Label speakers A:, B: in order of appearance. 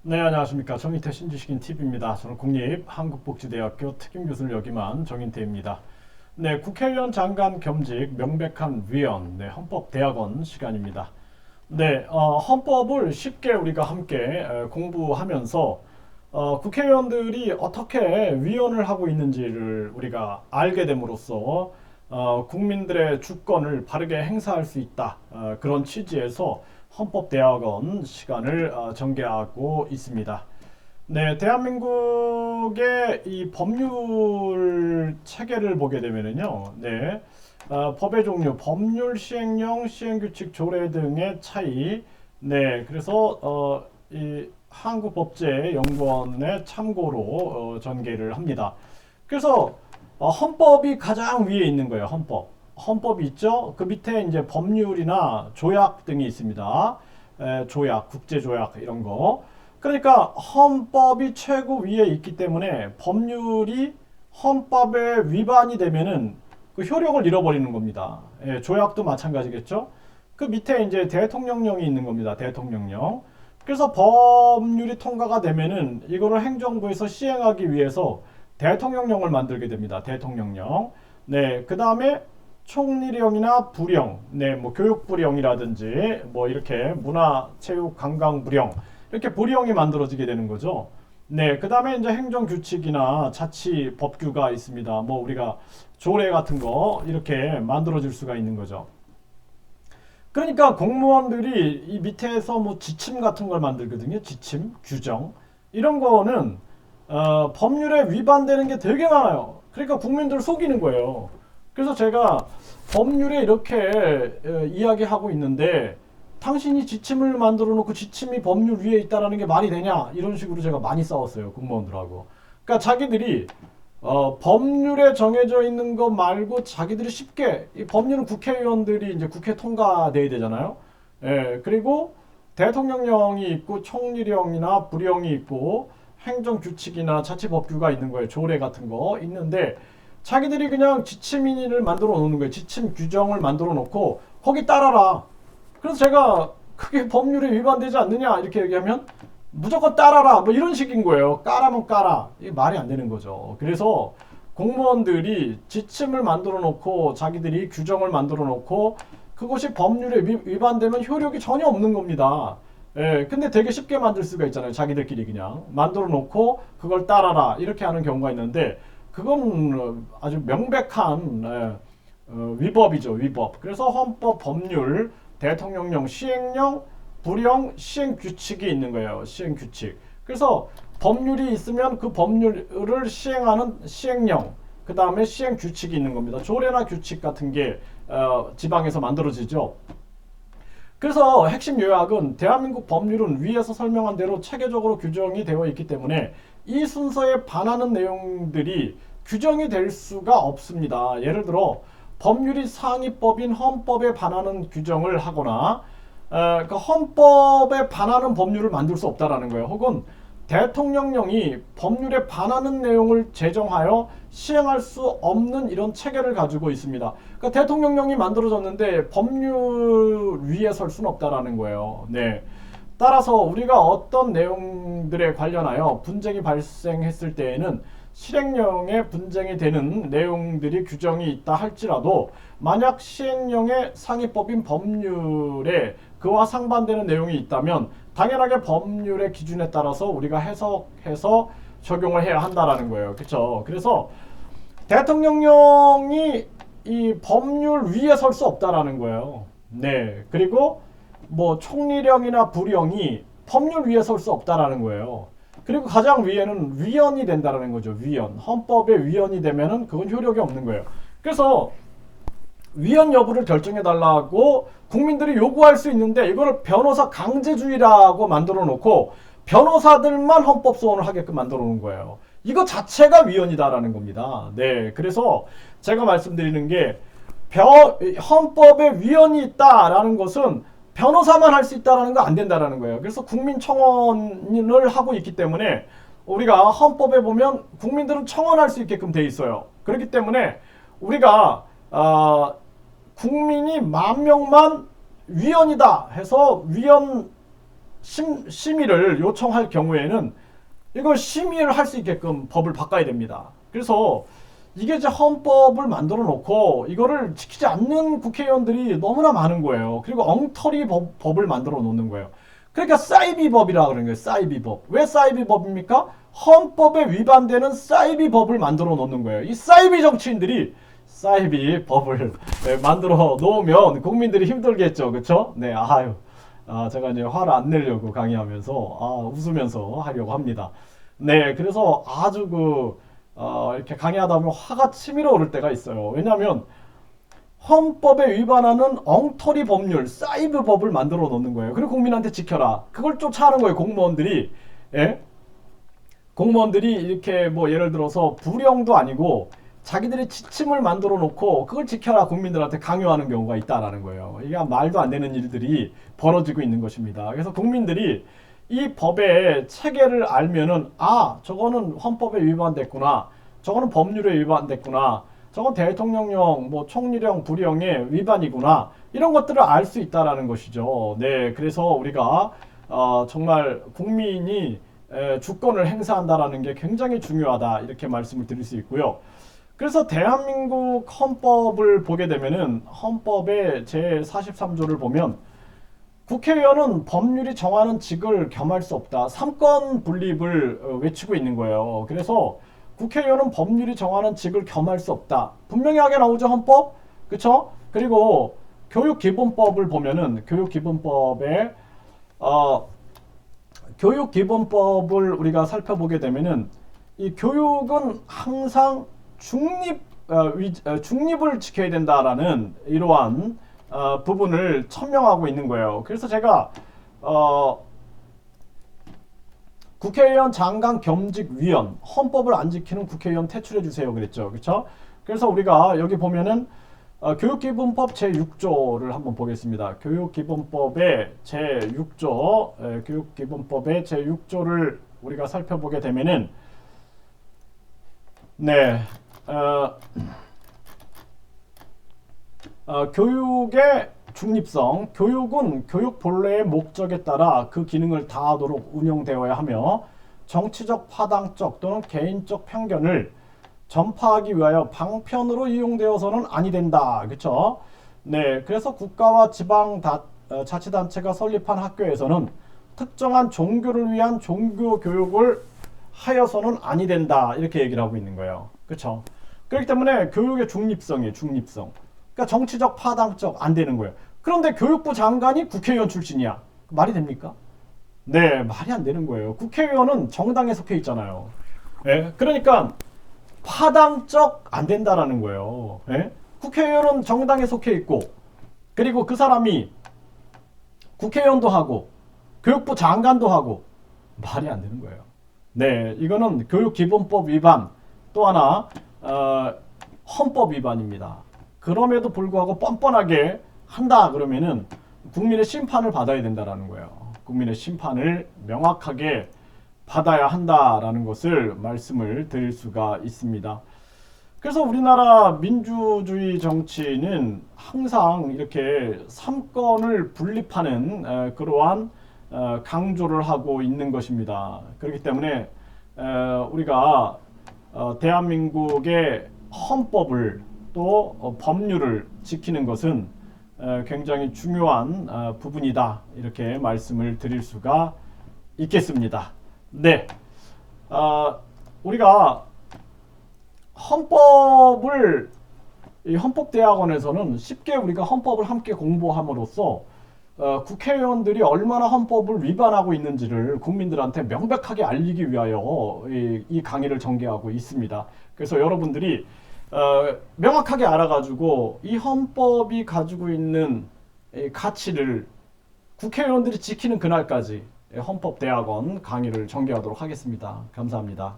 A: 네, 안녕하십니까. 정인태 신지식인 TV입니다. 저는 국립한국복지대학교 특임교수를 역임한 정인태입니다. 네, 국회의원 장관 겸직 명백한 위헌, 네, 헌법대학원 시간입니다. 네, 헌법을 쉽게 우리가 함께 공부하면서 국회의원들이 어떻게 위헌을 하고 있는지를 우리가 알게 됨으로써 국민들의 주권을 바르게 행사할 수 있다. 그런 취지에서 헌법대학원 시간을 전개하고 있습니다. 네, 대한민국의 이 법률 체계를 보게 되면은요, 네, 법의 종류, 법률, 시행령, 시행규칙, 조례 등의 차이, 네, 그래서 이 한국법제연구원의 참고로 전개를 합니다. 그래서 헌법이 가장 위에 있는 거예요. 헌법이 있죠. 그 밑에 이제 법률이나 조약 등이 있습니다. 조약, 국제조약 이런 거. 그러니까 헌법이 최고 위에 있기 때문에 법률이 헌법에 위반이 되면은 그 효력을 잃어버리는 겁니다. 조약도 마찬가지겠죠. 그 밑에 이제 대통령령이 있는 겁니다. 대통령령. 그래서 법률이 통과가 되면은 이거를 행정부에서 시행하기 위해서 대통령령을 만들게 됩니다. 대통령령. 네, 그 다음에 총리령이나 부령, 네, 뭐 교육부령이라든지 뭐 이렇게 문화체육관광부령 이렇게 부령이 만들어지게 되는 거죠. 네, 그 다음에 이제 행정규칙이나 자치법규가 있습니다. 뭐 우리가 조례 같은 거 이렇게 만들어질 수가 있는 거죠. 그러니까 공무원들이 이 밑에서 뭐 지침 같은 걸 만들거든요. 지침, 규정 이런 거는 법률에 위반되는 게 되게 많아요. 그러니까 국민들을 속이는 거예요. 그래서 제가 법률에 이렇게 이야기하고 있는데 당신이 지침을 만들어 놓고 지침이 법률 위에 있다라는 게 말이 되냐 이런 식으로 제가 많이 싸웠어요. 공무원들하고. 그러니까 자기들이 법률에 정해져 있는 것 말고 자기들이 쉽게 이 법률은 국회의원들이 이제 국회 통과돼야 되잖아요. 그리고 대통령령이 있고 총리령이나 부령이 있고 행정규칙이나 자치법규가 있는 거예요. 조례 같은 거 있는데 자기들이 그냥 지침인을 만들어 놓는 거예요. 지침 규정을 만들어 놓고 거기 따라라. 그래서 제가 그게 법률에 위반되지 않느냐 이렇게 얘기하면 무조건 따라라 뭐 이런 식인 거예요. 까라면 까라. 이게 말이 안 되는 거죠. 그래서 공무원들이 지침을 만들어 놓고 자기들이 규정을 만들어 놓고 그것이 법률에 위반되면 효력이 전혀 없는 겁니다. 근데 되게 쉽게 만들 수가 있잖아요. 자기들끼리 그냥 만들어 놓고 그걸 따라라 이렇게 하는 경우가 있는데 그건 아주 명백한 위법이죠. 위법. 그래서 헌법, 법률, 대통령령, 시행령, 부령, 시행규칙이 있는 거예요. 시행규칙. 그래서 법률이 있으면 그 법률을 시행하는 시행령, 그 다음에 시행규칙이 있는 겁니다. 조례나 규칙 같은 게 지방에서 만들어지죠. 그래서 핵심 요약은 대한민국 법률은 위에서 설명한 대로 체계적으로 규정이 되어 있기 때문에 이 순서에 반하는 내용들이 규정이 될 수가 없습니다. 예를 들어 법률이 상위법인 헌법에 반하는 규정을 하거나 그 헌법에 반하는 법률을 만들 수 없다라는 거예요. 혹은 대통령령이 법률에 반하는 내용을 제정하여 시행할 수 없는 이런 체계를 가지고 있습니다. 그러니까 대통령령이 만들어졌는데 법률 위에 설 수는 없다라는 거예요. 네. 따라서 우리가 어떤 내용들에 관련하여 분쟁이 발생했을 때에는 실행령에 분쟁이 되는 내용들이 규정이 있다 할지라도 만약 시행령의 상위법인 법률에 그와 상반되는 내용이 있다면 당연하게 법률의 기준에 따라서 우리가 해석해서 적용을 해야 한다라는 거예요. 그렇죠? 그래서 대통령령이 이 법률 위에 설 수 없다라는 거예요. 네. 그리고 뭐 총리령이나 부령이 법률 위에 설 수 없다라는 거예요. 그리고 가장 위에는 위헌이 된다라는 거죠. 위헌. 헌법에 위헌이 되면은 그건 효력이 없는 거예요. 그래서 위헌 여부를 결정해 달라고 국민들이 요구할 수 있는데 이거를 변호사 강제주의라고 만들어 놓고 변호사들만 헌법 소원을 하게끔 만들어 놓은 거예요. 이거 자체가 위헌이다라는 겁니다. 네. 그래서 제가 말씀드리는 게 헌법에 위헌이 있다라는 것은 변호사만 할 수 있다라는 거 안 된다라는 거예요. 그래서 국민청원을 하고 있기 때문에 우리가 헌법에 보면 국민들은 청원할 수 있게끔 돼 있어요. 그렇기 때문에 우리가 국민이 10,000명만 위헌이다 해서 위헌 심의를 요청할 경우에는 이걸 심의를 할 수 있게끔 법을 바꿔야 됩니다. 그래서 이게 이제 헌법을 만들어 놓고 이거를 지키지 않는 국회의원들이 너무나 많은 거예요. 그리고 엉터리 법을 만들어 놓는 거예요. 그러니까 사이비법이라 그러는 거예요. 사이비법. 왜 사이비법입니까? 헌법에 위반되는 사이비법을 만들어 놓는 거예요. 이 사이비 정치인들이 사이비법을 만들어 놓으면 국민들이 힘들겠죠. 그렇죠? 네, 아유. 제가 이제 화를 안 내려고 강의하면서 웃으면서 하려고 합니다. 네, 그래서 아주 이렇게 강의하다 보면 화가 치밀어 오를 때가 있어요. 왜냐하면 헌법에 위반하는 엉터리 법률, 사이버법을 만들어 놓는 거예요. 그리고 국민한테 지켜라. 그걸 쫓아하는 거예요, 공무원들이. 예? 공무원들이 이렇게 뭐 예를 들어서 불영도 아니고 자기들이 지침을 만들어 놓고 그걸 지켜라 국민들한테 강요하는 경우가 있다라는 거예요. 이게 말도 안 되는 일들이 벌어지고 있는 것입니다. 그래서 국민들이 이 법의 체계를 알면은 저거는 헌법에 위반됐구나. 저거는 법률에 위반됐구나. 저건 대통령령, 뭐 총리령, 부령의 위반이구나. 이런 것들을 알 수 있다라는 것이죠. 네, 그래서 우리가 정말 국민이 주권을 행사한다라는 게 굉장히 중요하다 이렇게 말씀을 드릴 수 있고요. 그래서 대한민국 헌법을 보게 되면은 헌법의 제43조를 보면 국회의원은 법률이 정하는 직을 겸할 수 없다. 삼권 분립을 외치고 있는 거예요. 그래서 국회의원은 법률이 정하는 직을 겸할 수 없다. 분명하게 나오죠, 헌법? 그쵸? 그리고 교육기본법을 보면은 교육기본법을 우리가 살펴보게 되면은 이 교육은 항상 중립을 지켜야 된다라는 이러한 부분을 천명하고 있는 거예요. 그래서 제가 국회의원 장관 겸직위원 헌법을 안 지키는 국회의원 퇴출해 주세요 그랬죠. 그렇죠? 그래서 우리가 여기 보면은 교육기본법 제6조를 한번 보겠습니다. 교육기본법의 제6조를 우리가 살펴보게 되면은 네, 교육의 중립성, 교육은 교육 본래의 목적에 따라 그 기능을 다하도록 운영되어야 하며 정치적 파당적 또는 개인적 편견을 전파하기 위하여 방편으로 이용되어서는 아니 된다. 그렇죠? 네, 그래서 국가와 지방 자치단체가 설립한 학교에서는 특정한 종교를 위한 종교 교육을 하여서는 아니 된다. 이렇게 얘기를 하고 있는 거예요. 그렇죠? 그렇기 때문에 교육의 중립성이에요. 중립성. 그러니까 정치적 파당적 안 되는 거예요. 그런데 교육부 장관이 국회의원 출신이야. 말이 됩니까? 네, 말이 안 되는 거예요. 국회의원은 정당에 속해 있잖아요. 네, 그러니까 파당적 안 된다라는 거예요. 네? 국회의원은 정당에 속해 있고 그리고 그 사람이 국회의원도 하고 교육부 장관도 하고 말이 안 되는 거예요. 네, 이거는 교육기본법 위반 또 하나 헌법 위반입니다. 그럼에도 불구하고 뻔뻔하게 한다 그러면은 국민의 심판을 받아야 된다라는 거예요. 국민의 심판을 명확하게 받아야 한다라는 것을 말씀을 드릴 수가 있습니다. 그래서 우리나라 민주주의 정치는 항상 이렇게 삼권을 분립하는 그러한 강조를 하고 있는 것입니다. 그렇기 때문에 우리가 대한민국의 헌법을 또 법률을 지키는 것은 굉장히 중요한 부분이다 이렇게 말씀을 드릴 수가 있겠습니다. 네, 우리가 이 헌법대학원에서는 쉽게 우리가 헌법을 함께 공부함으로써 국회의원들이 얼마나 헌법을 위반하고 있는지를 국민들한테 명백하게 알리기 위하여 이 강의를 전개하고 있습니다. 그래서 여러분들이 명확하게 알아가지고 이 헌법이 가지고 있는 가치를 국회의원들이 지키는 그날까지 헌법대학원 강의를 전개하도록 하겠습니다. 감사합니다.